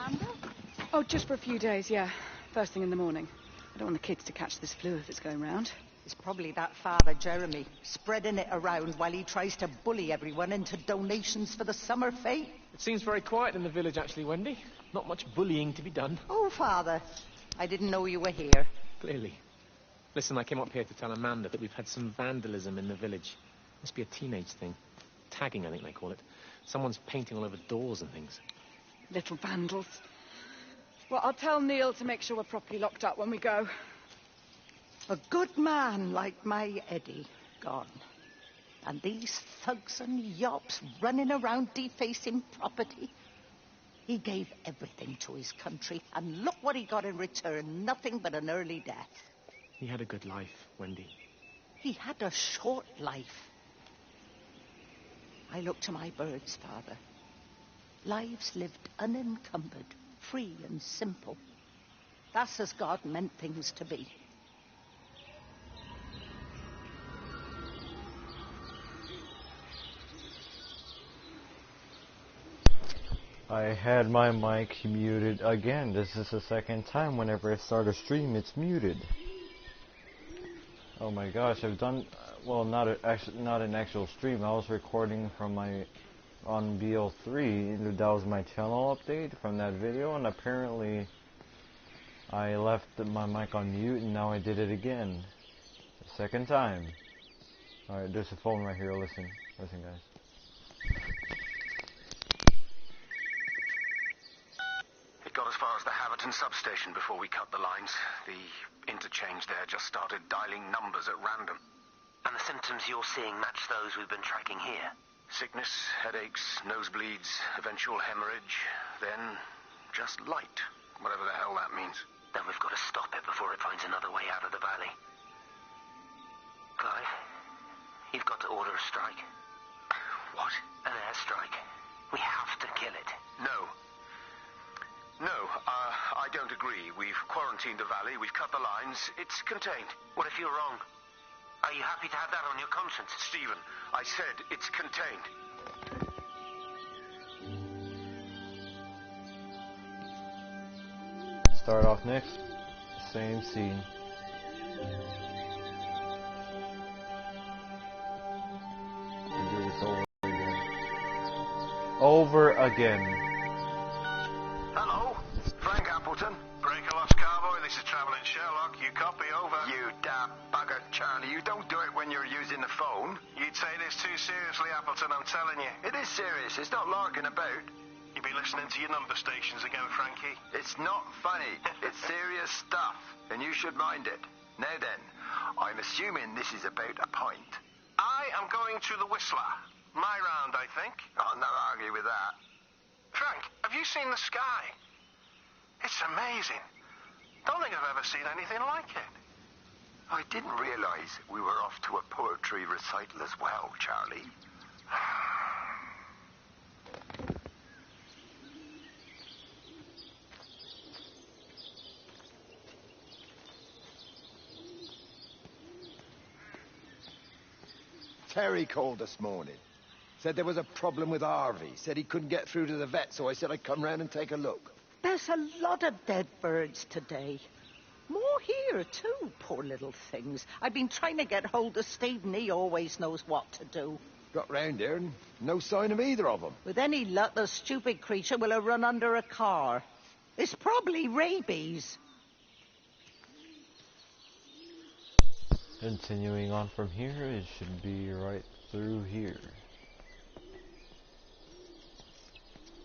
Amanda? Oh, just for a few days, yeah. First thing in the morning. I don't want the kids to catch this flu if it's going round. It's probably that Father Jeremy, spreading it around while he tries to bully everyone into donations for the summer fete. It seems very quiet in the village, actually, Wendy. Not much bullying to be done. Oh, Father, I didn't know you were here. Clearly. Listen, I came up here to tell Amanda that we've had some vandalism in the village. Must be a teenage thing. Tagging, I think they call it. Someone's painting all over doors and things. Little vandals. Well, I'll tell Neil to make sure we're properly locked up when we go. A good man like my Eddie gone. And these thugs and yops running around defacing property. He gave everything to his country, and look what he got in return. Nothing but an early death. He had a good life, Wendy. He had a short life. I look to my birds, Father. Lives lived unencumbered, free and simple. That's as God meant things to be. I had my mic muted again. This is the second time whenever I start a stream it's muted. Oh my gosh, I've done well, not an actual stream. I was recording from on BL3. That was my channel update from that video, and apparently I left my mic on mute, and now I did it again. The second time. Alright, there's a phone right here. Listen, guys. Got as far as the Haverton substation before we cut the lines. The interchange there just started dialing numbers at random. And the symptoms you're seeing match those we've been tracking here? Sickness, headaches, nosebleeds, eventual hemorrhage, then just light, whatever the hell that means. Then we've got to stop it before it finds another way out of the valley. Clive, you've got to order a strike. What? An airstrike. We have to kill it. No, I don't agree. We've quarantined the valley, we've cut the lines, it's contained. What if you're wrong? Are you happy to have that on your conscience? Stephen, I said it's contained. Start off next. Same scene. We do this over again. Hello, Frank Appleton. Breaker lost cowboy, this is Travelling Sherlock. You copy, over. You damn bugger, Charlie. You don't do it when you're using the phone. You'd say this too seriously, Appleton, I'm telling you. It is serious. It's not larking about. You be listening to your number stations again, Frankie. It's not funny. It's serious stuff, and you should mind it. Now then, I'm assuming this is about a pint. I am going to the Whistler. My round, I think. I'll not argue with that. Frank, have you seen the sky? It's amazing. Don't think I've ever seen anything like it. I didn't realize we were off to a poetry recital as well, Charlie. Terry called this morning. Said there was a problem with Harvey. Said he couldn't get through to the vet, so I said I'd come round and take a look. There's a lot of dead birds today. More here, too, poor little things. I've been trying to get hold of Steve, and he always knows what to do. Got round here and no sign of either of them. With any luck, the stupid creature will have run under a car. It's probably rabies. Continuing on from here, it should be right through here.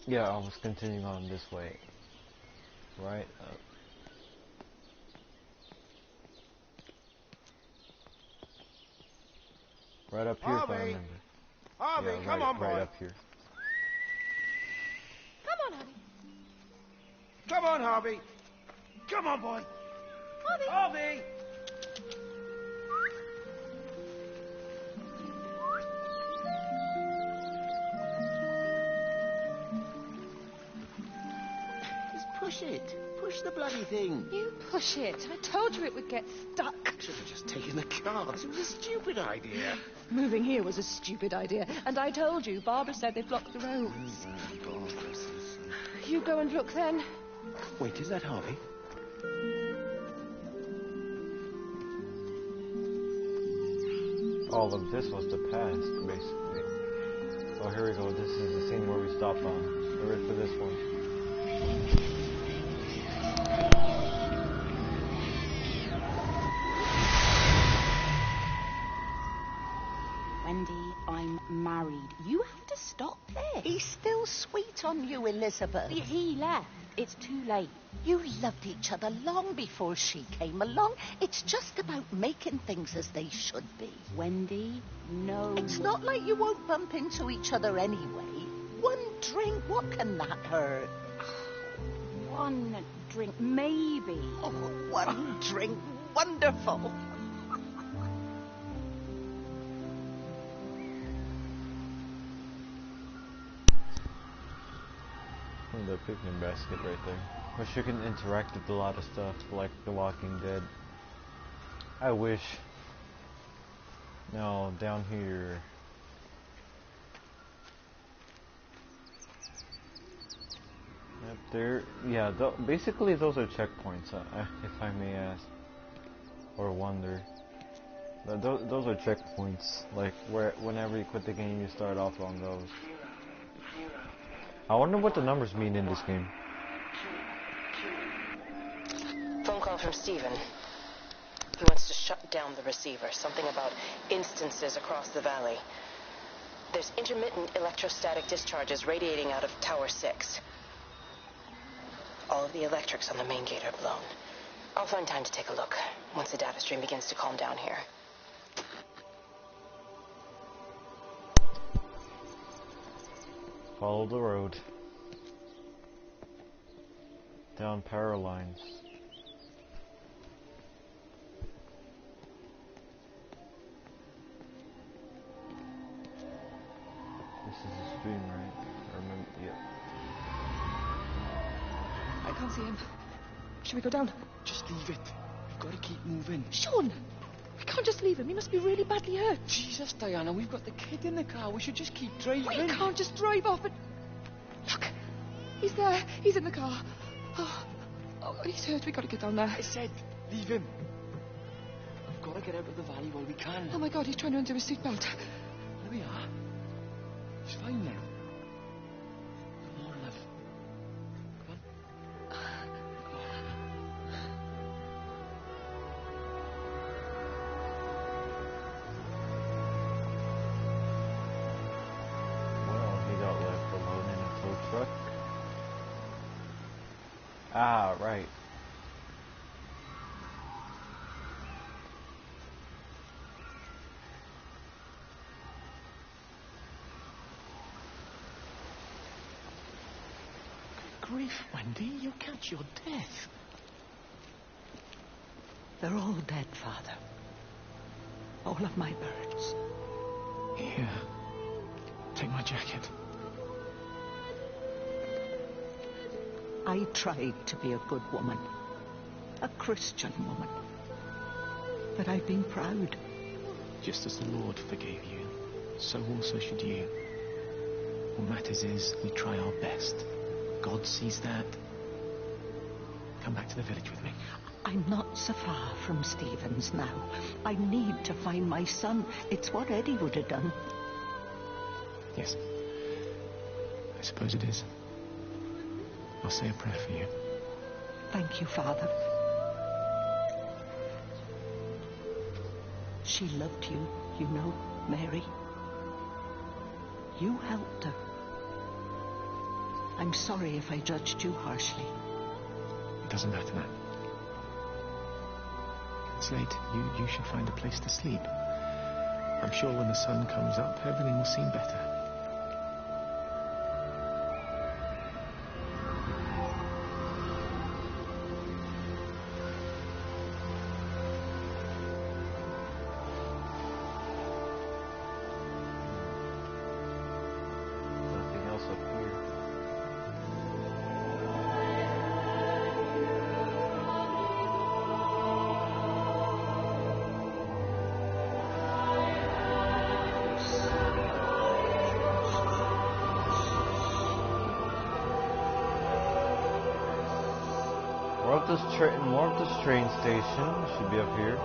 Yeah, I was continuing on this way. Right up. Right up here, if I remember. Harvey, Yeah, come on, boy. right up here. Come on, honey. Come on, Harvey. Come on, boy. Harvey. Harvey! Push it. Push the bloody thing. You push it. I told you it would get stuck. Should have just taken the cards. It was a stupid idea. Moving here was a stupid idea. And I told you, Barbara said they blocked the roads. You go and look then. Wait, is that Harvey? All of this was the past, basically. Oh, here we go. This is the scene where we stopped on. Get ready for this one. Wendy, I'm married. You have to stop this. He's still sweet on you, Elizabeth. He left. It's too late. You loved each other long before she came along. It's just about making things as they should be. Wendy, no. It's not like you won't bump into each other anyway. One drink, what can that hurt? One drink, maybe. Oh, one drink, wonderful. The picnic basket right there. Wish you can interact with a lot of stuff like The Walking Dead. I wish. No, down here. Up there. Yeah, basically those are checkpoints, if I may ask. Or wonder. Those are checkpoints. Like, whenever you quit the game, you start off on those. I wonder what the numbers mean in this game. Phone call from Stephen. He wants to shut down the receiver. Something about instances across the valley. There's intermittent electrostatic discharges radiating out of Tower 6. All of the electrics on the main gate are blown. I'll find time to take a look once the data stream begins to calm down here. Follow the road. Down power lines. This is a stream, right? I remember, yeah. I can't see him. Should we go down? Just leave it. We've got to keep moving. Sean! We can't just leave him. He must be really badly hurt. Jesus, Diana, we've got the kid in the car. We should just keep driving. We can't just drive off and... Look! He's there. He's in the car. Oh, he's hurt. We've got to get down there. I said, leave him. We've got to get out of the valley while we can. Oh, my God, he's trying to undo his seatbelt. There we are. He's fine now. Come on, love. Come on. Well, he got left alone in a tow truck. Ah, right. Good grief, Wendy. You'll catch your death. They're all dead, Father. All of my birds. Here. Take my jacket. I tried to be a good woman. A Christian woman. But I've been proud. Just as the Lord forgave you, so also should you. What matters is we try our best. God sees that. Come back to the village with me. I'm not so far from Stephen's now. I need to find my son. It's what Eddie would have done. Yes. I suppose it is. I'll say a prayer for you. Thank you, Father. She loved you, you know, Mary. You helped her. I'm sorry if I judged you harshly. It doesn't matter now. It's late. You should find a place to sleep. I'm sure when the sun comes up, everything will seem better. Nothing else up here. More of this train station should be up here.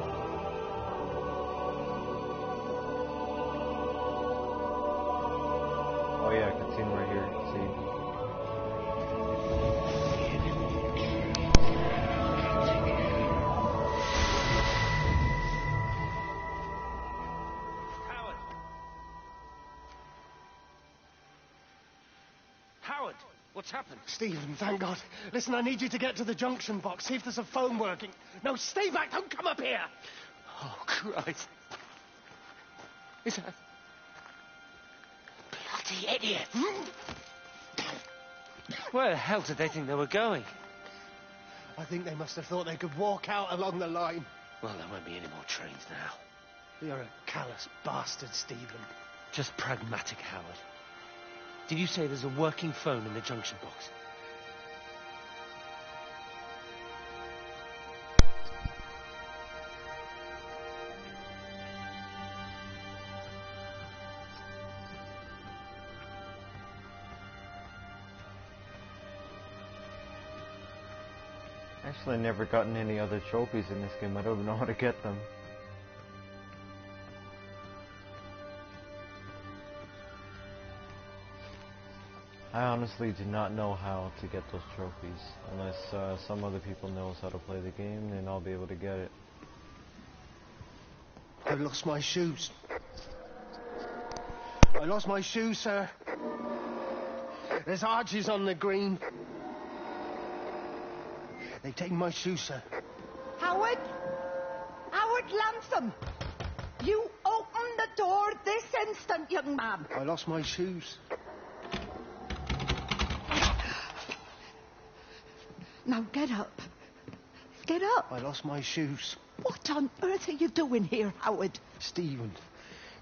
Oh yeah, I can see him right here. See. Howard, what's happened? Stephen, thank God. Listen, I need you to get to the junction box. See if there's a phone working. No, stay back. Don't come up here. Oh, Christ. Is that... Bloody idiot. Where the hell did they think they were going? I think they must have thought they could walk out along the line. Well, there won't be any more trains now. You're a callous bastard, Stephen. Just pragmatic, Howard. Did you say there's a working phone in the junction box? Actually, I've never gotten any other trophies in this game. I don't know how to get them. I honestly do not know how to get those trophies. Unless some other people knows how to play the game, then I'll be able to get it. I lost my shoes. I lost my shoes, sir. There's arches on the green. They've taken my shoes, sir. Howard? Howard Lantham! You open the door this instant, young man. I lost my shoes. Now get up. Get up. I lost my shoes. What on earth are you doing here, Howard? Stephen.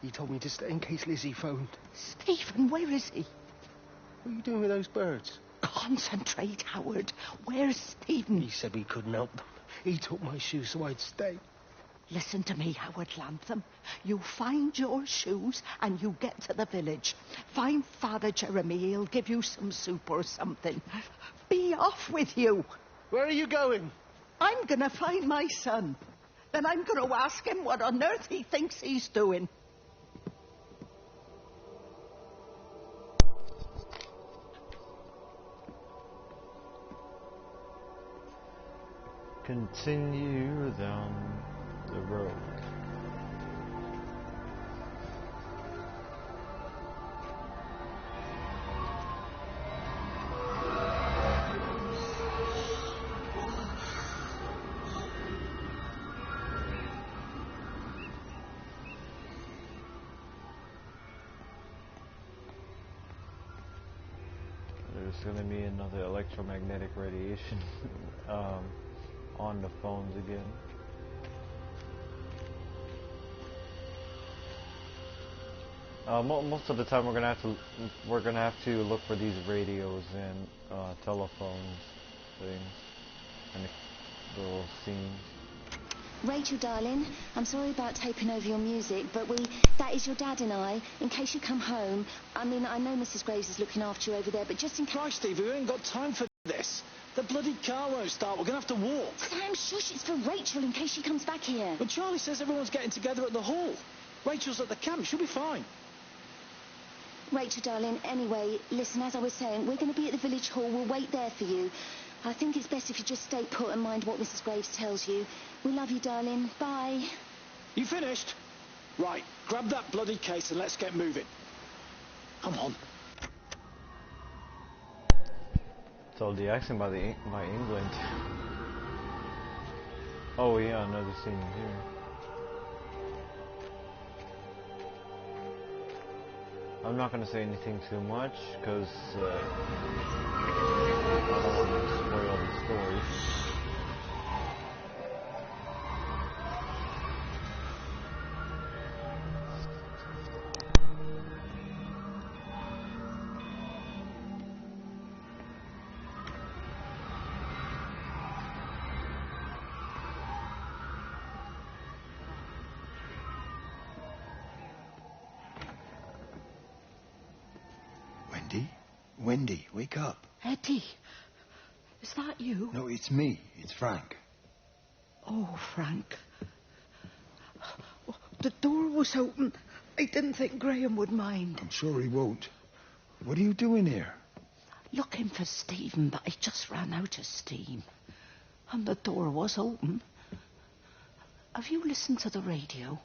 He told me to stay in case Lizzie phoned. Stephen, where is he? What are you doing with those birds? Concentrate, Howard. Where's Stephen? He said we couldn't help them. He took my shoes so I'd stay. Listen to me, Howard Lantham. You find your shoes and you get to the village. Find Father Jeremy. He'll give you some soup or something. Be off with you. Where are you going? I'm going to find my son. Then I'm going to ask him what on earth he thinks he's doing. Continue down the road. There's going to be another electromagnetic radiation on the phones again. Most of the time, we're gonna have to look for these radios and telephones things and the little scenes. Rachel, darling, I'm sorry about taping over your music, but that is your dad and I, in case you come home. I mean, I know Mrs. Graves is looking after you over there, but just in case... Christ, Steve, we ain't got time for this. The bloody car won't start. We're going to have to walk. Sam, shush, it's for Rachel in case she comes back here. But Charlie says everyone's getting together at the hall. Rachel's at the camp. She'll be fine. Rachel, darling, anyway, listen, as I was saying, we're going to be at the village hall. We'll wait there for you. I think it's best if you just stay put and mind what Mrs. Graves tells you. We love you, darling. Bye. You finished? Right, grab that bloody case and let's get moving. Come on. So the accent by England. Oh yeah, another scene here. I'm not going to say anything too much because I don't want to spoil the story. Wendy, wake up. Eddie. Is that you? No, it's me. It's Frank. Oh, Frank. The door was open. I didn't think Graham would mind. I'm sure he won't. What are you doing here? Looking for Stephen, but I just ran out of steam. And the door was open. Have you listened to the radio?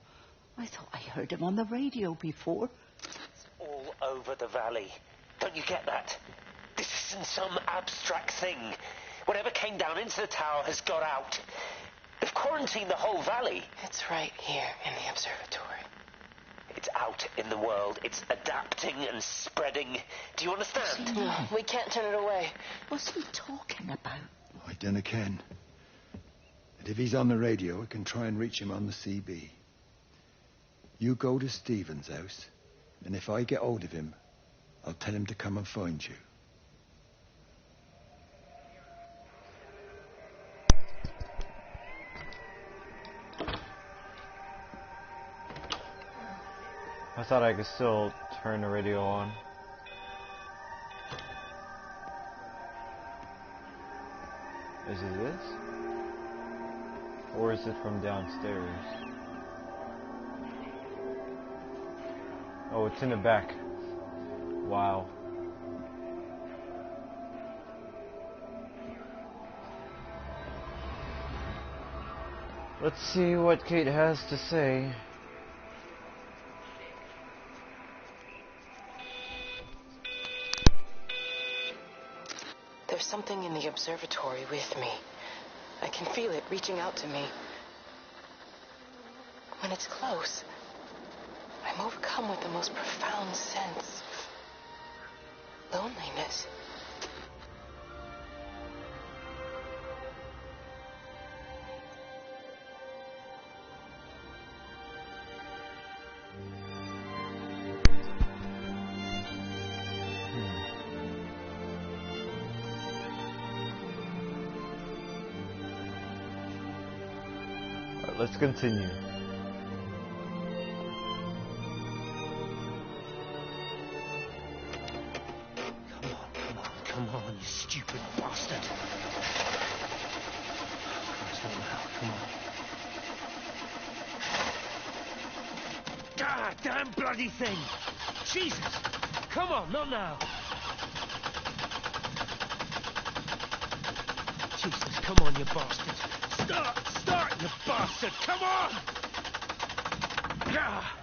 I thought I heard him on the radio before. It's all over the valley. Don't you get that? This isn't some abstract thing. Whatever came down into the tower has got out. They've quarantined the whole valley. It's right here in the observatory. It's out in the world. It's adapting and spreading. Do you understand? No, we can't turn it away. What's he talking about? I dunno ken. But if he's on the radio, I can try and reach him on the CB. You go to Stephen's house, and if I get hold of him, I'll tell him to come and find you. I thought I could still turn the radio on. Is it this? Or is it from downstairs? Oh, it's in the back. Wow. Let's see what Kate has to say. There's something in the observatory with me. I can feel it reaching out to me. When it's close, I'm overcome with the most profound sense of loneliness. Let's continue. Come on, you stupid bastard. Christ, not now. Come on. God damn bloody thing! Jesus! Come on, not now. Jesus, come on, you bastard. Start, you bastard! Come on! Ah.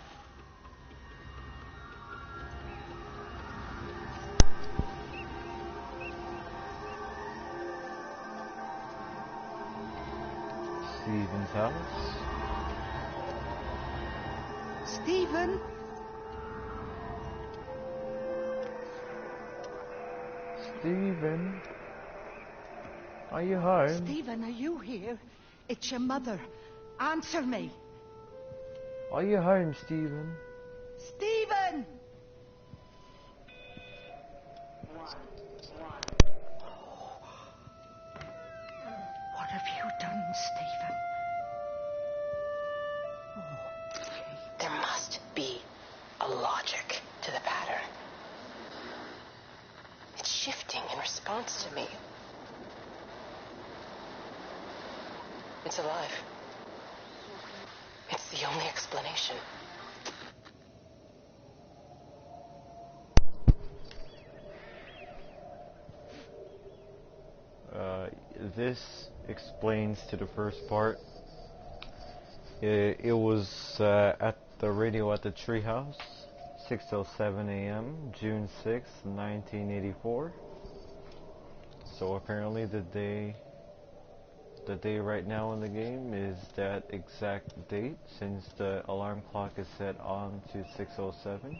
Stephen's house. Stephen? Stephen? Are you home? Stephen, are you here? It's your mother. Answer me. Are you home, Stephen? Stephen! What have you done, Stephen? There must be a logic to the pattern. It's shifting in response to me. It's alive. It's the only explanation. This explains to the first part. It was at the radio at the treehouse, 6:07 a.m., June 6, 1984. So apparently the day right now in the game is that exact date, since the alarm clock is set on to 6:07.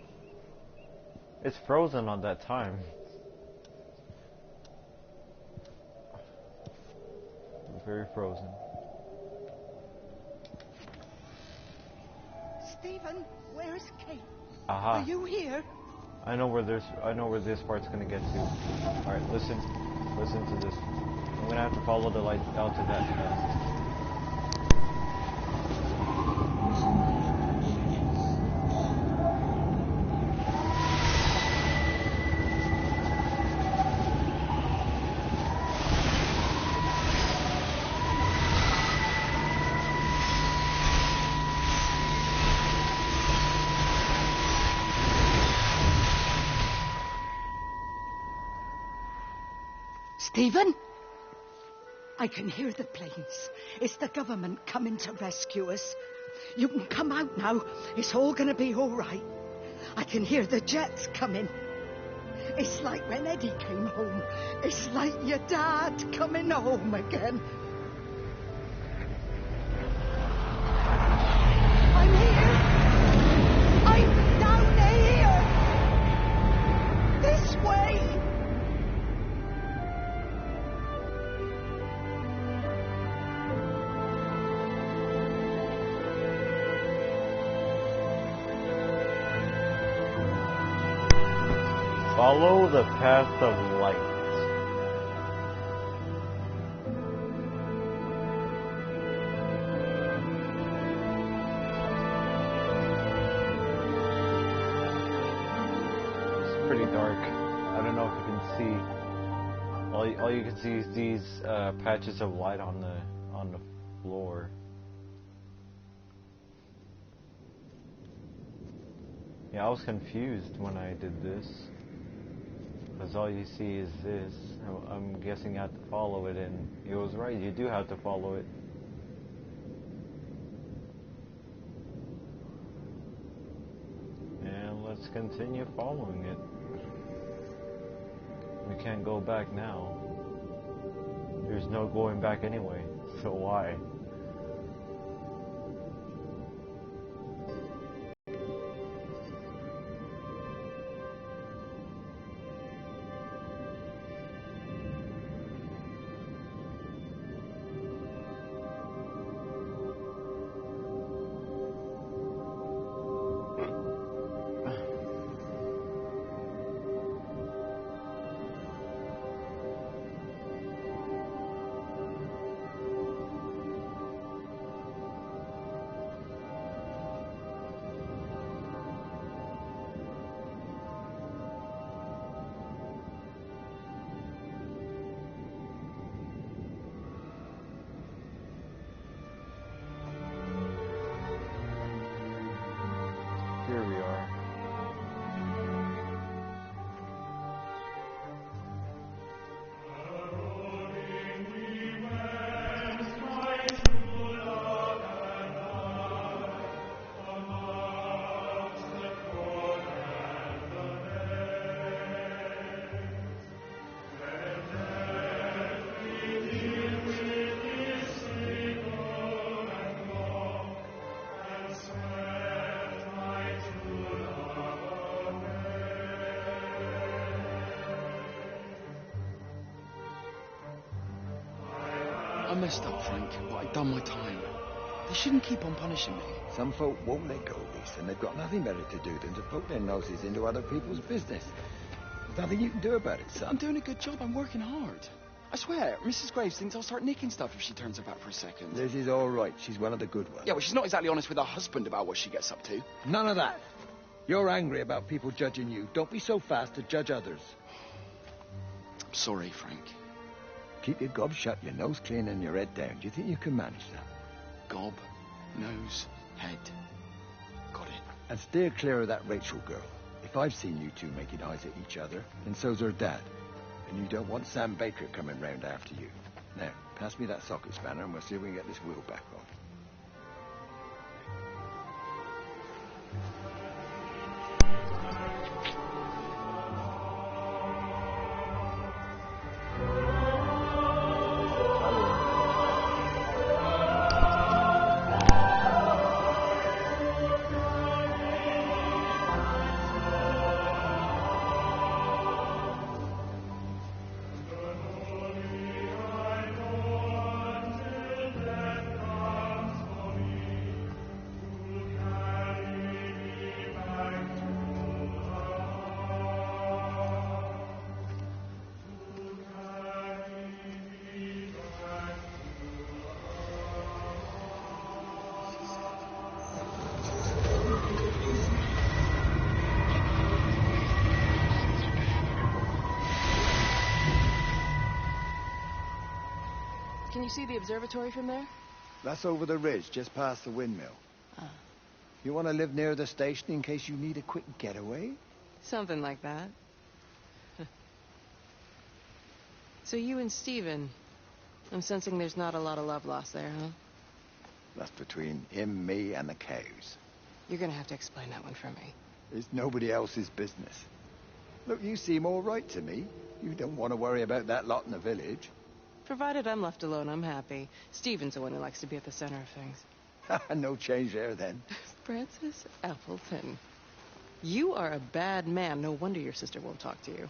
It's frozen on that time. Very frozen. Stephen, where's Kate? Aha. Are you here? I know where this part's gonna get to. Alright, listen to this. I'm gonna have to follow the light out to that nest. Stephen? I can hear the planes. It's the government coming to rescue us. You can come out now. It's all going to be all right. I can hear the jets coming. It's like when Eddie came home. It's like your dad coming home again. I'm here. I'm down here. This way. Follow the path of light. It's pretty dark. I don't know if you can see. All you can see is these patches of light on the floor. Yeah, I was confused when I did this. Because all you see is this. I'm guessing I have to follow it, and he was right, you do have to follow it. And let's continue following it. We can't go back now. There's no going back anyway, so why? Here we are. I messed up, Frank, but I'd done my time. They shouldn't keep on punishing me. Some folk won't let go of this, and they've got nothing better to do than to poke their noses into other people's business. There's nothing you can do about it, son. I'm doing a good job. I'm working hard. I swear, Mrs. Graves thinks I'll start nicking stuff if she turns her back for a second. Liz is all right. She's one of the good ones. Yeah, well, she's not exactly honest with her husband about what she gets up to. None of that. You're angry about people judging you. Don't be so fast to judge others. I'm sorry, Frank. Keep your gob shut, your nose clean, and your head down. Do you think you can manage that? Gob, nose, head. Got it. And steer clear of that Rachel girl. If I've seen you two making eyes at each other, then so's her dad. And you don't want Sam Baker coming round after you. Now, pass me that socket spanner and we'll see if we can get this wheel back on. Can you see the observatory from there? That's over the ridge, just past the windmill. You want to live near the station in case you need a quick getaway? Something like that. So you and Stephen. I'm sensing there's not a lot of love lost there, huh? That's between him, me, and the cows. You're gonna have to explain that one for me. It's nobody else's business. Look, you seem all right to me. You don't want to worry about that lot in the village. Provided I'm left alone, I'm happy. Stephen's the one who likes to be at the center of things. No change there, then. Francis Appleton. You are a bad man. No wonder your sister won't talk to you.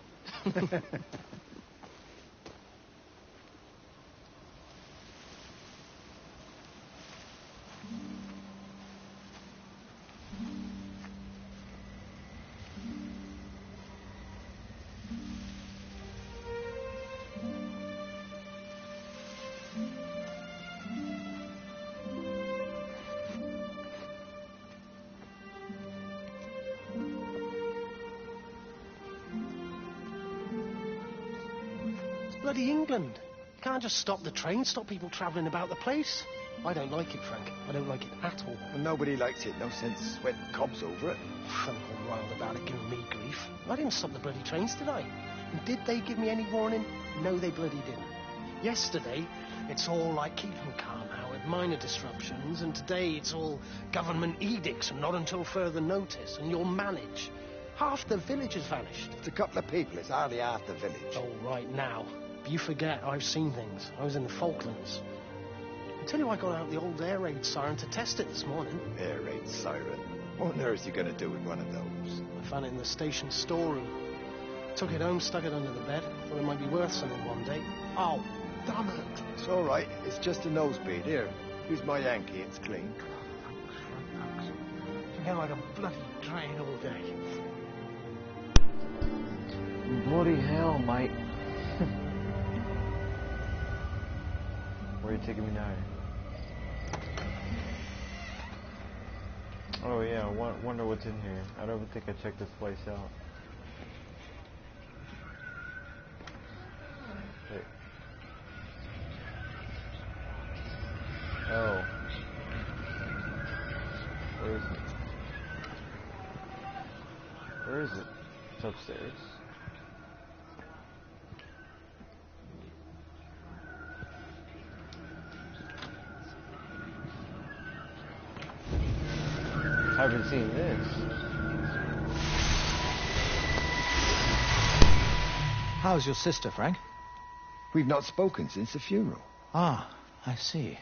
Bloody England. You can't just stop the train, stop people travelling about the place. I don't like it, Frank. I don't like it at all. Well, nobody likes it. No sense sweating cobs over it. Frank all wild about it, giving me grief. I didn't stop the bloody trains, did I? And did they give me any warning? No, they bloody didn't. Yesterday, it's all like keep them calm, Howard, minor disruptions, and today it's all government edicts and not until further notice, and you'll manage. Half the village has vanished. It's a couple of people. It's hardly half the village. Oh, right now. But you forget, I've seen things. I was in the Falklands. I tell you, I got out the old air raid siren to test it this morning. Air raid siren? What on earth is he going to do with one of those? I found it in the station storeroom. Took it home, stuck it under the bed. Thought it might be worth something one day. Oh, damn it. It's all right. It's just a nosebleed. Here, use my Yankee. It's clean. Thanks. You get like a bloody drain all day. Bloody hell, mate. Where are you taking me now? Oh yeah, wonder what's in here. I don't think I checked this place out. Wait. Oh. Where is it? Where is it? It's upstairs. Haven't seen this. How's your sister, Frank? We've not spoken since the funeral. Ah, I see.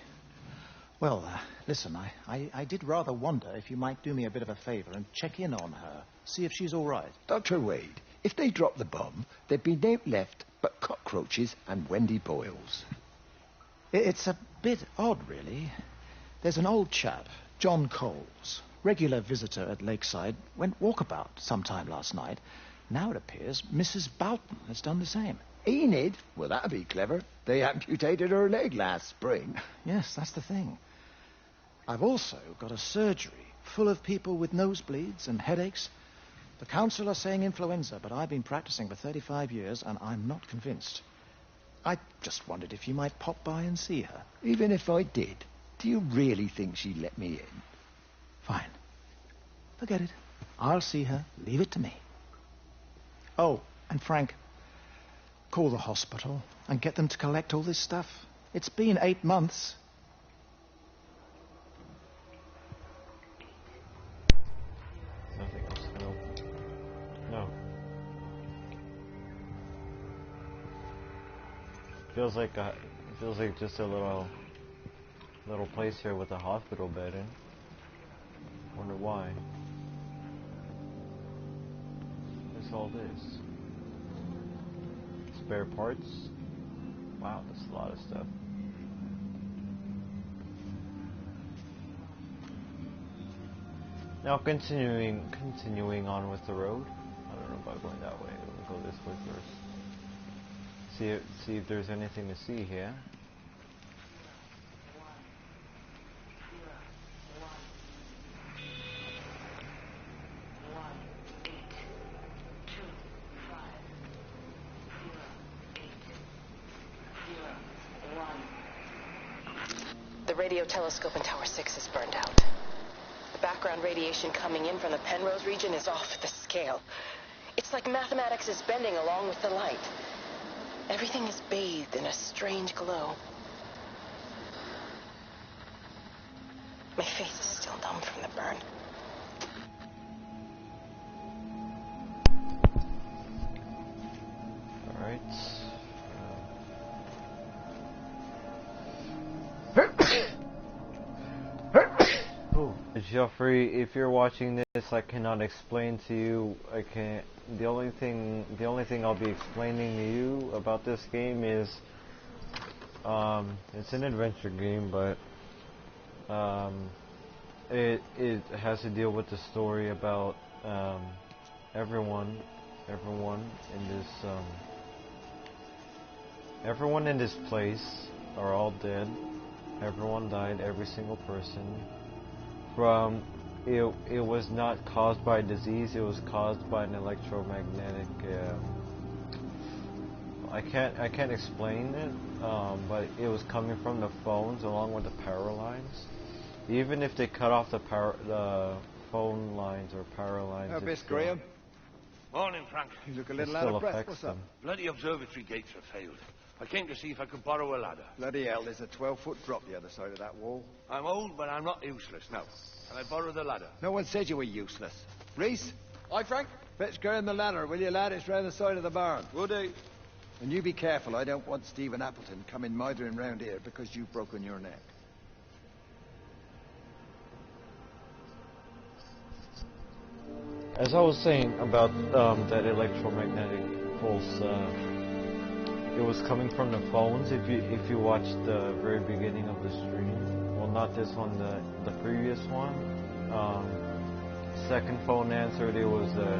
Well, listen, I did rather wonder if you might do me a bit of a favor and check in on her, see if she's all right. Dr. Wade, if they dropped the bomb, there'd be no left but cockroaches and Wendy Boyles. It's a bit odd, really. There's an old chap, John Coles, regular visitor at Lakeside, went walkabout sometime last night. Now it appears Mrs. Boughton has done the same. Enid? Well, that'd be clever. They amputated her leg last spring. Yes, that's the thing. I've also got a surgery full of people with nosebleeds and headaches. The council are saying influenza, but I've been practicing for 35 years and I'm not convinced. I just wondered if you might pop by and see her. Even if I did, do you really think she'd let me in? Fine. Forget it. I'll see her. Leave it to me. Oh, and Frank, call the hospital and get them to collect all this stuff. It's been 8 months. Nothing else. No. Feels like just a little place here with a hospital bed in. Wonder why. What's all this? Spare parts? Wow, that's a lot of stuff. Now continuing on with the road. I don't know about going that way. We'll go this way first. See if there's anything to see here. The radio telescope in Tower 6 is burned out. The background radiation coming in from the Penrose region is off the scale. It's like mathematics is bending along with the light. Everything is bathed in a strange glow. My face is still numb from the burn. Alright. Geoffrey, if you're watching this, I cannot explain to you. I can't. The only thing I'll be explaining to you about this game is, it's an adventure game, but it has to deal with the story about everyone in this place are all dead. Everyone died, every single person. From it was not caused by disease. It was caused by an electromagnetic. I can't explain it, but it was coming from the phones along with the power lines. Even if they cut off the phone lines or power lines. Oh, Miss Graham. Morning, Frank. You look a little out of breath. What's up? Bloody observatory gates have failed. I came to see if I could borrow a ladder. Bloody hell, there's a 12-foot drop the other side of that wall. I'm old, but I'm not useless. No. Can I borrow the ladder? No one said you were useless. Reese? Aye, Frank? Fetch Graham the ladder, will you, lad? It's round the side of the barn. Will do. And you be careful. I don't want Stephen Appleton coming mithering round here because you've broken your neck. As I was saying about that electromagnetic pulse, it was coming from the phones. If you watched the very beginning of the stream, well, not this one, the previous one. Second phone answered. It was the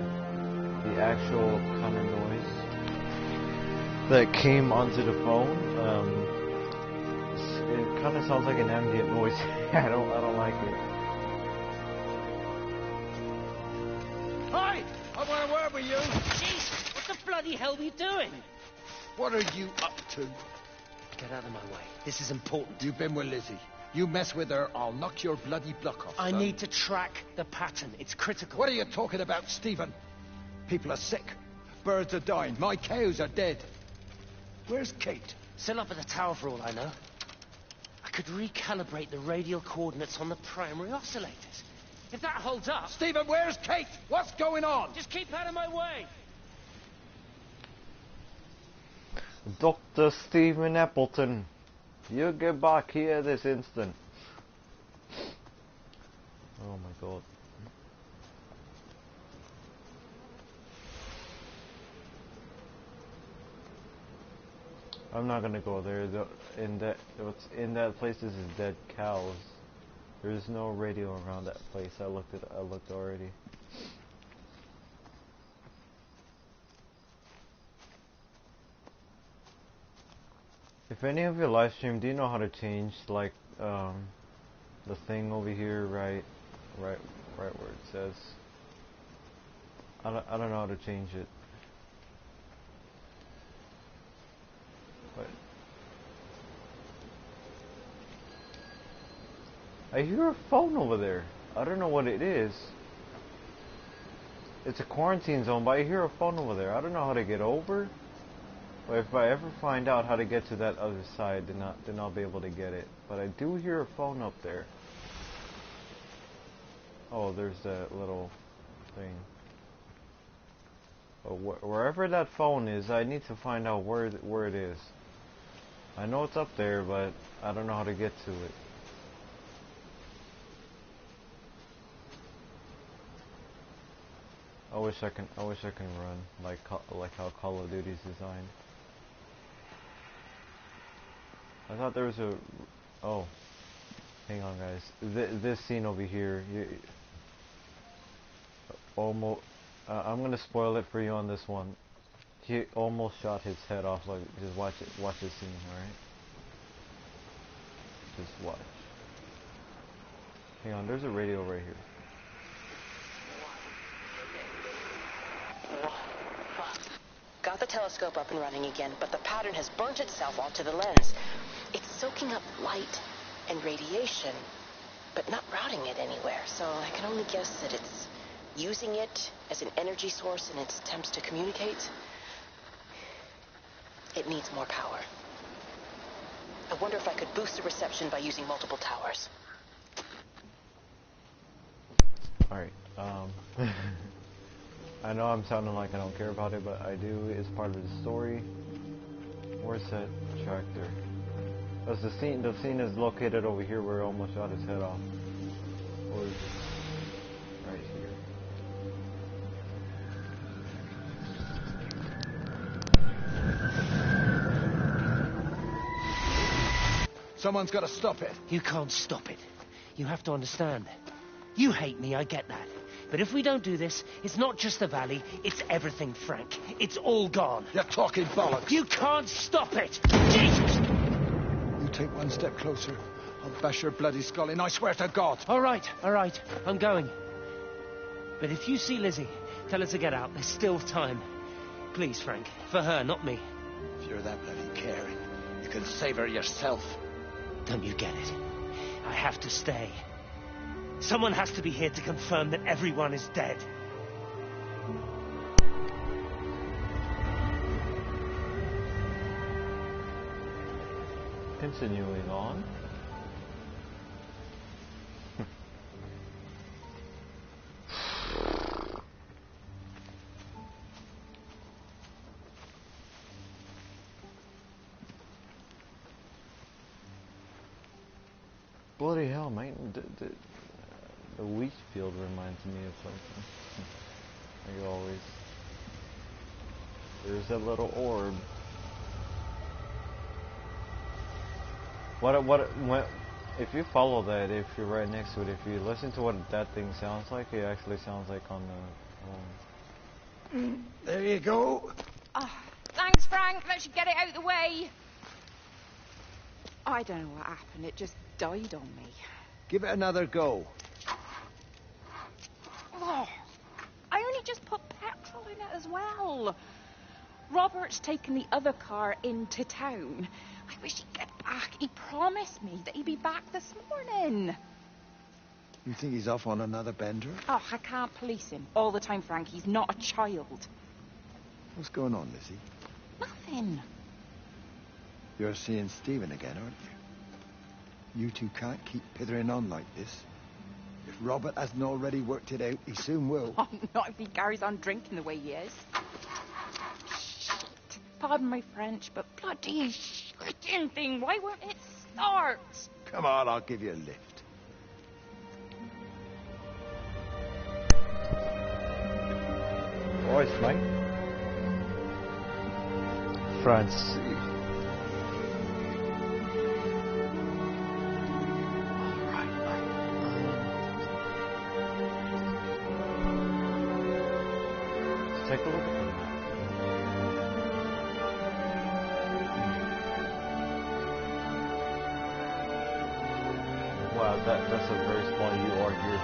actual kind of noise that came onto the phone. It kind of sounds like an ambient noise. I don't like it. Hi! I want to word with you. Jeez, what the bloody hell are you doing? What are you up to? Get out of my way. This is important. You've been with Lizzie. You mess with her, I'll knock your bloody block off. I need to track the pattern. It's critical. What are you talking about, Stephen? People are sick. Birds are dying. My cows are dead. Where's Kate? Still up at the tower for all I know. I could recalibrate the radial coordinates on the primary oscillators. If that holds up... Stephen, where's Kate? What's going on? Just keep out of my way. Dr. Stephen Appleton, you get back here this instant. Oh my god. I'm not gonna go there. What's in that place is dead cows. There's no radio around that place. I looked already. If any of you live stream, do you know how to change like the thing over here, right where it says? I don't know how to change it. But I hear a phone over there. I don't know what it is. It's a quarantine zone, but I hear a phone over there. I don't know how to get over. But if I ever find out how to get to that other side, then I'll be able to get it. But I do hear a phone up there. Oh, there's that little thing. But wherever that phone is, I need to find out where it is. I know it's up there, but I don't know how to get to it. I wish I can run like how Call of Duty's designed. I thought there was a... Oh. Hang on, guys. This scene over here... almost... I'm gonna spoil it for you on this one. He almost shot his head off. Like, just watch this scene, alright? Just watch. Hang on, there's a radio right here. Got the telescope up and running again, but the pattern has burnt itself onto the lens. It's soaking up light and radiation, but not routing it anywhere, so I can only guess that it's using it as an energy source in its attempts to communicate. It needs more power. I wonder if I could boost the reception by using multiple towers. Alright, I know I'm sounding like I don't care about it, but I do. It's part of the story. Where's that tractor? That's the scene. The scene is located over here where he almost shot his head off. Or is it? Right here. Someone's got to stop it. You can't stop it. You have to understand. You hate me, I get that. But if we don't do this, it's not just the valley, it's everything, Frank. It's all gone. You're talking bollocks. You can't stop it! Jesus! You take one step closer, I'll bash your bloody skull in, I swear to God. All right, I'm going. But if you see Lizzie, tell her to get out. There's still time. Please, Frank. For her, not me. If you're that bloody caring, you can save her yourself. Don't you get it? I have to stay. Someone has to be here to confirm that everyone is dead. Continuing on. Bloody hell, man. The wheat field reminds me of something. Like always. There's that little orb. If you follow that, if you're right next to it, if you listen to what that thing sounds like, it actually sounds like on the... There you go. Oh, thanks, Frank. Let's get it out of the way. I don't know what happened. It just died on me. Give it another go. Oh, I only just put petrol in it as well. Robert's taken the other car into town. I wish he'd get back. He promised me that he'd be back this morning. You think he's off on another bender? Oh, I can't police him all the time, Frank. He's not a child. What's going on, Lizzie? Nothing. You're seeing Stephen again, aren't you? You two can't keep pithering on like this. If Robert hasn't already worked it out, he soon will. Oh, not if he carries on drinking the way he is. Shit. Pardon my French, but bloody shitting thing. Why won't it start? Come on, I'll give you a lift. Voice, mate. France. Take a look at the map. Wow, that's a very small UR here.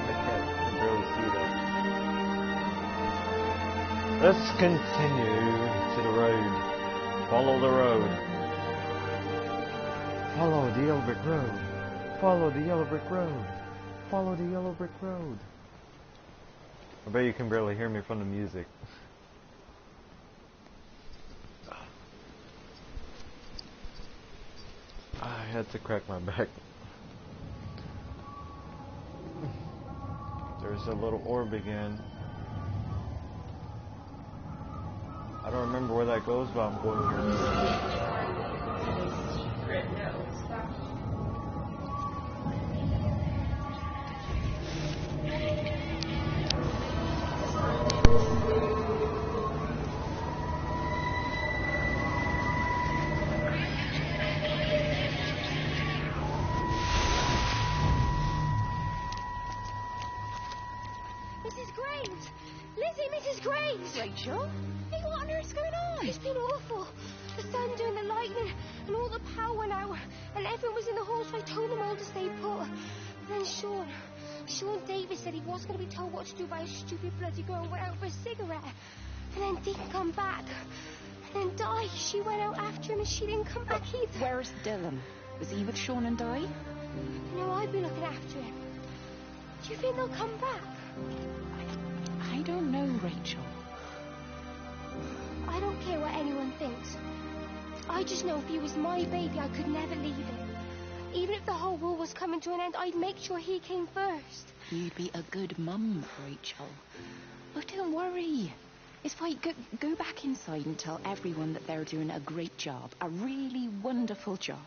I can barely see that. Let's continue to the road. Follow the road. Follow the yellow brick road. Follow the yellow brick road. Follow the yellow brick road. I bet you can barely hear me from the music. I had to crack my back. There's a little orb again. I don't remember where that goes, but I'm going here. Mrs. Graves! Lizzie, Mrs. Graves! Rachel? Hey, what on earth's going on? It's been awful. The thunder and the lightning and all the power went out and everyone was in the hall, so I told them all to stay put. And then Sean Davis said he wasn't going to be told what to do by a stupid bloody girl who went out for a cigarette. And then didn't come back. And then Di, she went out after him and she didn't come back either. Where's Dylan? Was he with Sean and Di? No, I've been looking after him. Do you think they'll come back? I don't know, Rachel. I don't care what anyone thinks. I just know if he was my baby, I could never leave him. Even if the whole world was coming to an end, I'd make sure he came first. You'd be a good mum, Rachel. Oh, don't worry. It's fine. Go back inside and tell everyone that they're doing a great job. A really wonderful job.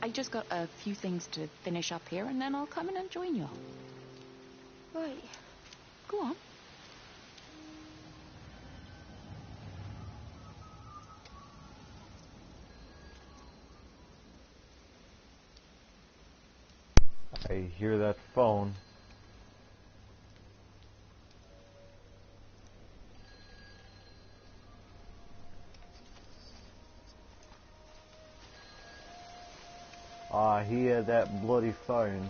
I just got a few things to finish up here, and then I'll come in and join you. Right. Go on. I hear that phone. I hear that bloody phone.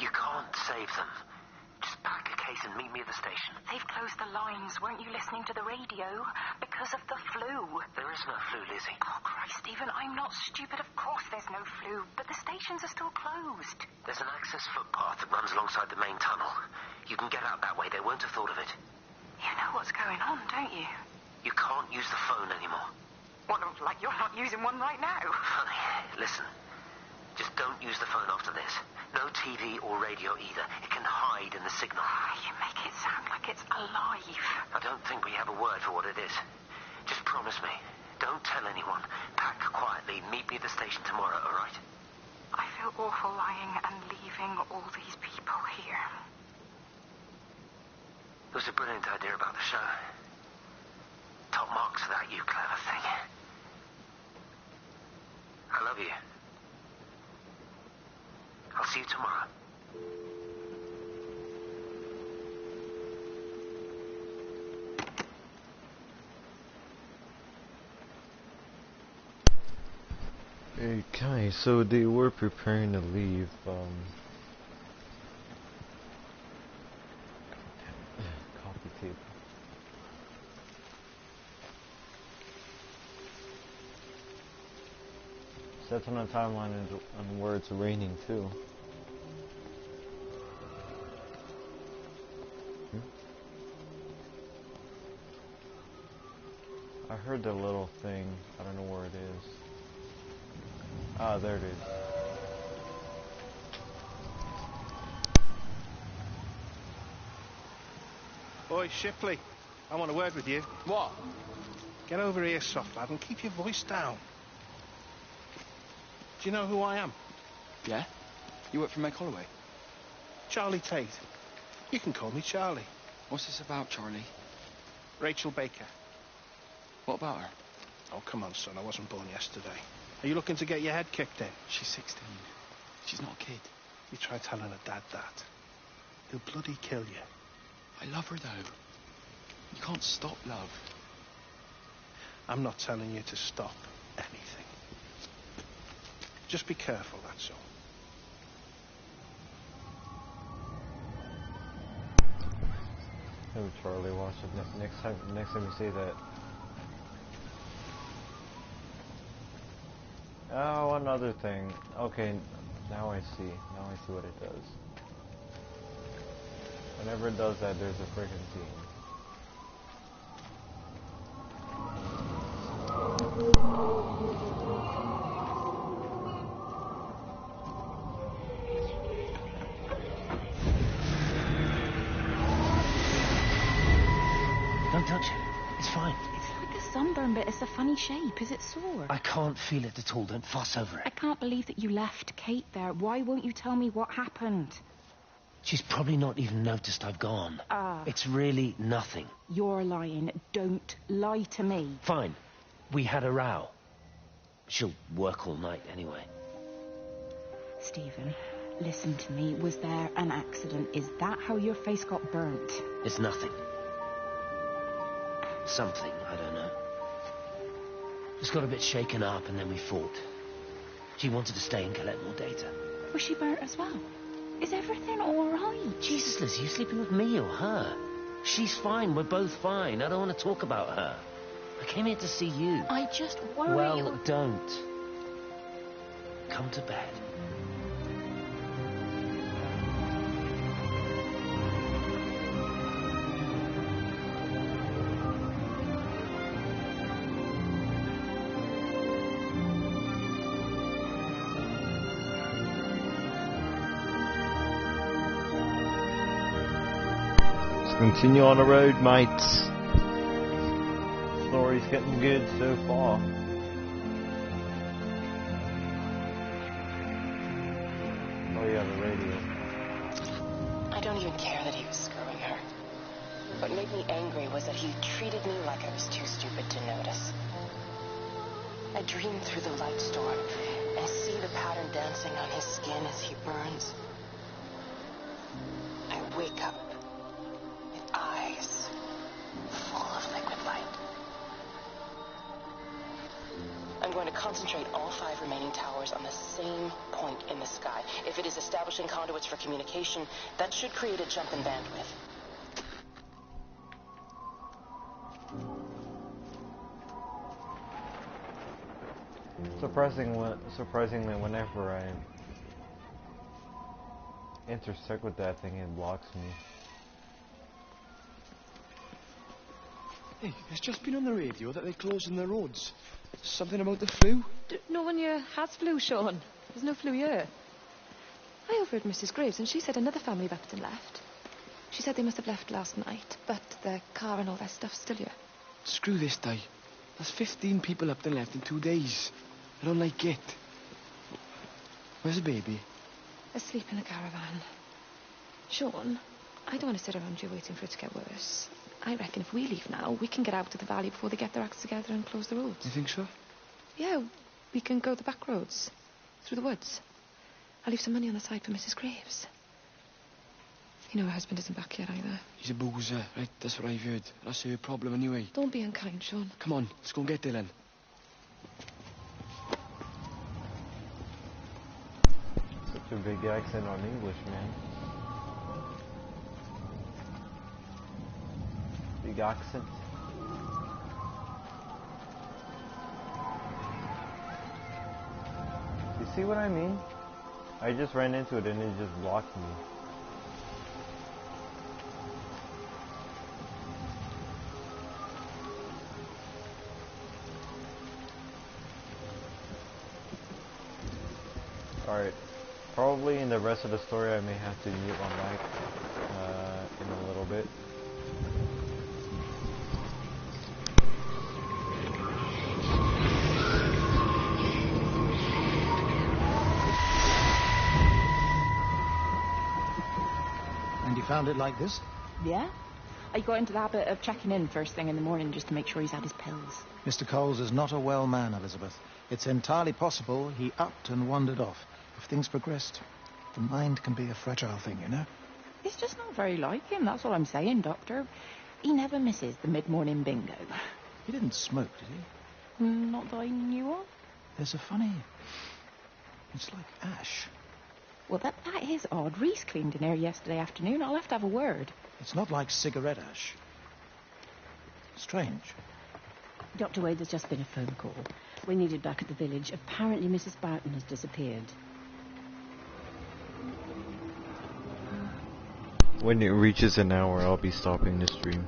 You can't save them. Just pack a case and meet me at the station. They've closed the lines. Weren't you listening to the radio? Because of the flu. There is no flu, Lizzie. Oh, Christ, Stephen, I'm not stupid. Of course there's no flu. But the stations are still closed. There's an access footpath that runs alongside the main tunnel. You can get out that way. They won't have thought of it. You know what's going on, don't you? You can't use the phone anymore. What, like you're not using one right now? Funny. Listen. Just don't use the phone after this. No TV or radio either. It can hide in the signal. You make it sound like it's alive. I don't think we have a word for what it is. Just promise me. Don't tell anyone. Pack quietly. Meet me at the station tomorrow, all right? I feel awful lying and leaving all these people here. It was a brilliant idea about the show. Top marks for that, you clever thing. I love you. I'll see you tomorrow. Okay, so they were preparing to leave. Copy tape. Sets on a timeline and where it's raining too. I heard the little thing. I don't know where it is. Ah, there it is. Boy, Shipley, I want a word with you. What? Get over here, soft lad, and keep your voice down. Do you know who I am? Yeah? You work for Meg Holloway? Charlie Tate. You can call me Charlie. What's this about, Charlie? Rachel Baker. What about her? Oh, come on, son. I wasn't born yesterday. Are you looking to get your head kicked in? She's 16. She's not a kid. You try telling her dad that. He'll bloody kill you. I love her, though. You can't stop love. I'm not telling you to stop anything. Just be careful, that's all. Oh, Charlie, watch it. Next time you say that. Oh, another thing. Okay, now I see. Now I see what it does. Whenever it does that, there's a freaking scene. Don't touch it. It's fine. It's like a sunburn, but it's a funny shape. Is it sore? I can't feel it at all. Don't fuss over I it. can't believe that you left Kate there. Why won't you tell me what happened? She's probably not even noticed I've gone. It's really nothing. You're lying. Don't lie to me. Fine. We had a row. She'll work all night anyway. Stephen, listen to me. Was there an accident? Is that how your face got burnt? It's nothing. Something, I don't know. Just got a bit shaken up and then we fought. She wanted to stay and collect more data. Was she burnt as well? Is everything all right? Jesus, Liz, are you sleeping with me or her? She's fine. We're both fine. I don't want to talk about her. I came here to see you. I just worry. Well, don't. Come to bed. continue on the road, mates. Story's getting good so far. Oh yeah, the radio. I don't even care that he was screwing her. What made me angry was that he treated me like I was too stupid to notice. I dream through the light storm and see the pattern dancing on his skin as he burns. I wake up with eyes full of liquid light. I'm going to concentrate all 5 remaining towers on the same point in the sky. If it is establishing conduits for communication, that should create a jump in bandwidth. Surprisingly, whenever I intersect with that thing, it blocks me. Hey, it's just been on the radio that they're closing the roads. Something about the flu? No one here has flu, Sean. There's no flu here. I overheard Mrs. Graves, and she said another family of Upton left. She said they must have left last night, but their car and all their stuff's still here. Screw this, Di. There's 15 people up there left in 2 days. I don't like it. Where's the baby? Asleep in a caravan. Sean, I don't want to sit around here waiting for it to get worse. I reckon if we leave now, we can get out to the valley before they get their acts together and close the roads. You think so? Yeah, we can go the back roads, through the woods. I'll leave some money on the side for Mrs. Graves. You know her husband isn't back yet either. He's a boozer, right? That's what I've heard. That's her problem anyway. Don't be unkind, Sean. Come on, let's go and get Dylan. Such a big accent on English, man. Big accent. You see what I mean? I just ran into it and it just blocked me. Alright, probably in the rest of the story I may have to mute my mic in a little bit. And you found it like this? Yeah. I got into the habit of checking in first thing in the morning just to make sure he's had his pills. Mr. Coles is not a well man, Elizabeth. It's entirely possible he upped and wandered off. If things progressed, the mind can be a fragile thing, you know? It's just not very like him, that's all I'm saying, Doctor. He never misses the mid-morning bingo. He didn't smoke, did he? Not that I knew of. There's a funny... It's like ash. Well, that is odd. Reese cleaned in here yesterday afternoon. I'll have to have a word. It's not like cigarette ash. Strange. Dr. Wade, there's just been a phone call. We're needed back at the village. Apparently Mrs. Barton has disappeared. When it reaches an hour, I'll be stopping the stream.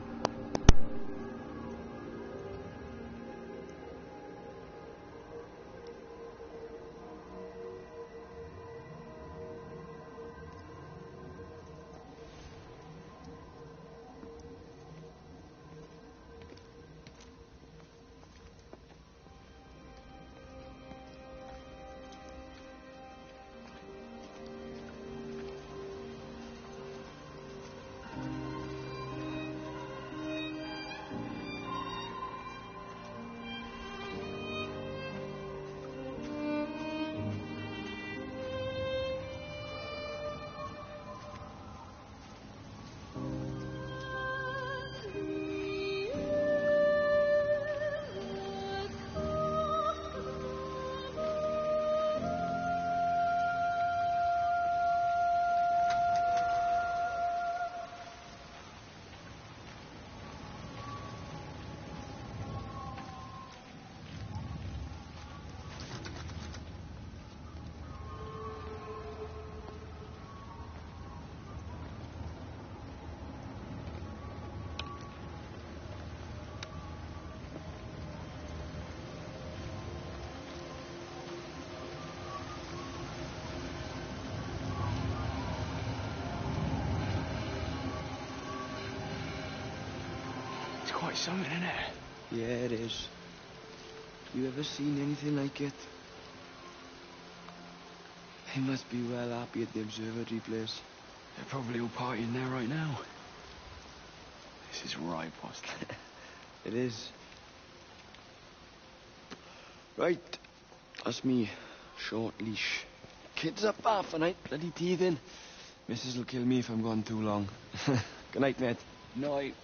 quite something, isn't it? Yeah, it is. You ever seen anything like it? They must be well happy at the observatory place. They're probably all partying there right now. This is right, boss. It is. Right. That's me. Short leash. Kids up half a night, bloody teething. Missus will kill me if I'm gone too long. Good night, mate. Night.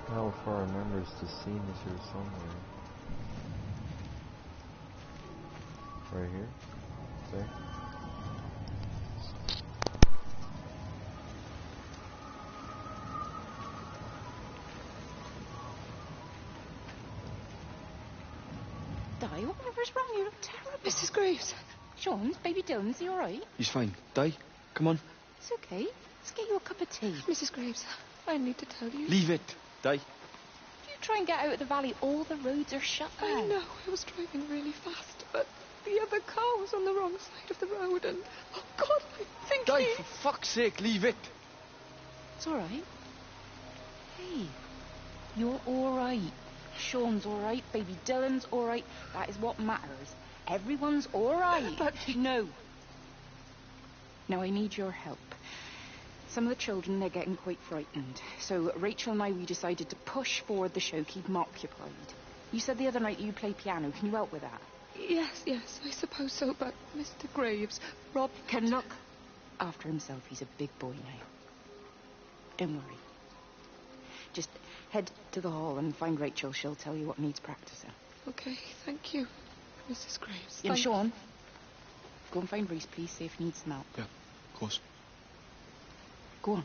How far I remembers to see this here somewhere. Right here? There? Di, whatever's wrong? You look terrible. Mrs. Graves. Sean, baby Dylan, is he all right? He's fine. Di, come on. It's okay. Let's get you a cup of tea. Mrs. Graves, I need to tell you. Leave it. Di. You try and get out of the valley, all the roads are shut now. I know. I was driving really fast, but the other car was on the wrong side of the road, and oh God, I think Di, for fuck's sake, leave it. It's all right. Hey, you're all right. Sean's all right. Baby Dylan's all right. That is what matters. Everyone's all right. But no. Now I need your help. Some of the children, they're getting quite frightened. So Rachel and I, we decided to push forward the show, keep them occupied. You said the other night you play piano. Can you help with that? Yes, I suppose so, but Mr. Graves, Rob can look after himself. He's a big boy now. Don't worry. Just head to the hall and find Rachel. She'll tell you what needs practicing. Okay, thank you, Mrs. Graves. And Sean, go and find Reese, please. See if he needs some help. Yeah, of course. Go on.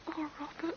Oh, Robert.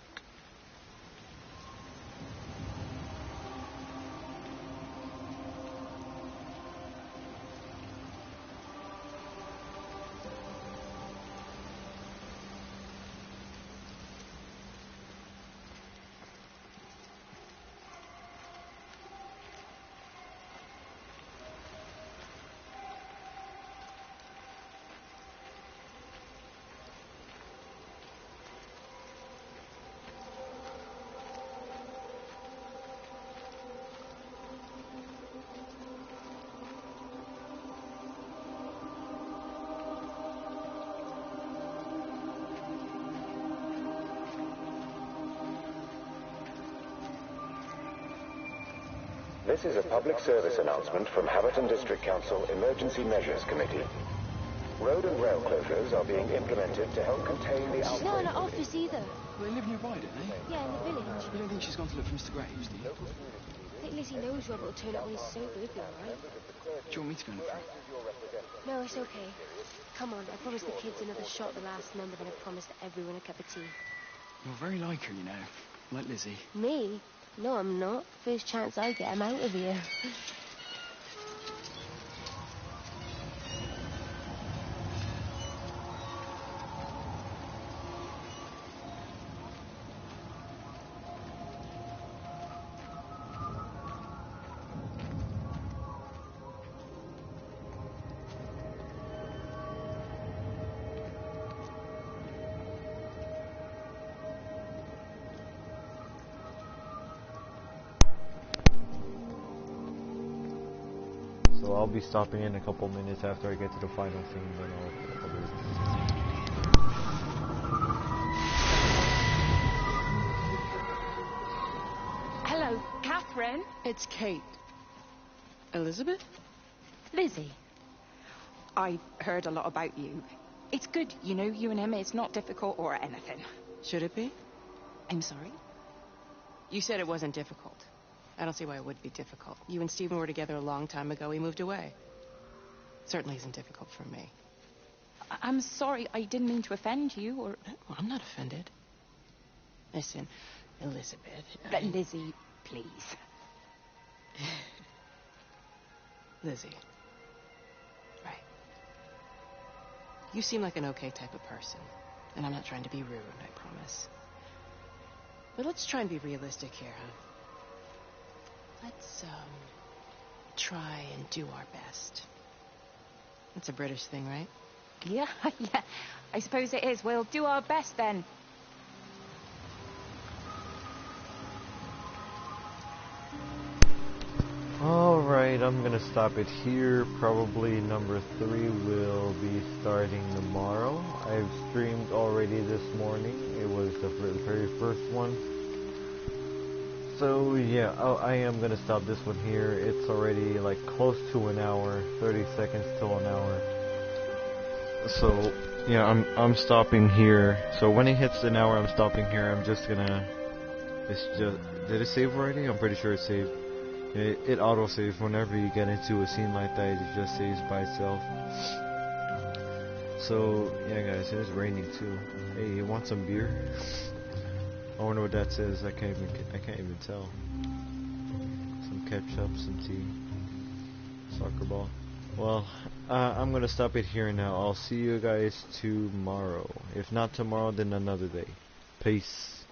This is a public service announcement from Haverton District Council Emergency Measures Committee. Road and rail closures are being implemented to help contain the outbreak. She's not in her office either. Well, they live nearby, don't they? Yeah, in the village. You don't think she's gone to look for Mr. Graves, do you? I think Lizzie knows Robert will turn up when he's sober. He'll be all right. Do you want me to go and look for him? No, it's okay. Come on, I promised the kids another shot at the last number, then I promised everyone a cup of tea. You're very like her, you know. Like Lizzie. Me? No, I'm not. First chance I get, I'm out of here. So I'll be stopping in a couple minutes after I get to the final scene, then I'll be... Hello, Catherine. It's Kate. Elizabeth? Lizzie. I've heard a lot about you. It's good, you know, you and him. It's not difficult or anything. Should it be? I'm sorry? You said it wasn't difficult. I don't see why it would be difficult. You and Stephen were together a long time ago. He moved away. Certainly isn't difficult for me. I'm sorry. I didn't mean to offend you, or... Well, I'm not offended. Listen, Elizabeth... Lizzie, please. Lizzie. Right. You seem like an okay type of person. And I'm not trying to be rude, I promise. But let's try and be realistic here, huh? Let's, try and do our best. That's a British thing, right? Yeah, yeah. I suppose it is. We'll do our best then. Alright, I'm gonna stop it here. Probably number 3 will be starting tomorrow. I've streamed already this morning. It was the very first one. So yeah, I am gonna stop this one here. It's already like close to an hour, 30 seconds till an hour. So yeah, I'm stopping here. So when it hits an hour, I'm stopping here. I'm just gonna. Did it save already? I'm pretty sure it saved. It auto-saves whenever you get into a scene like that. It just saves by itself. So yeah, guys, it is raining too. Hey, you want some beer? I wonder what that says. I can't even tell. Some ketchup, some tea, soccer ball. Well, I'm gonna stop it here now. I'll see you guys tomorrow. If not tomorrow, then another day. Peace.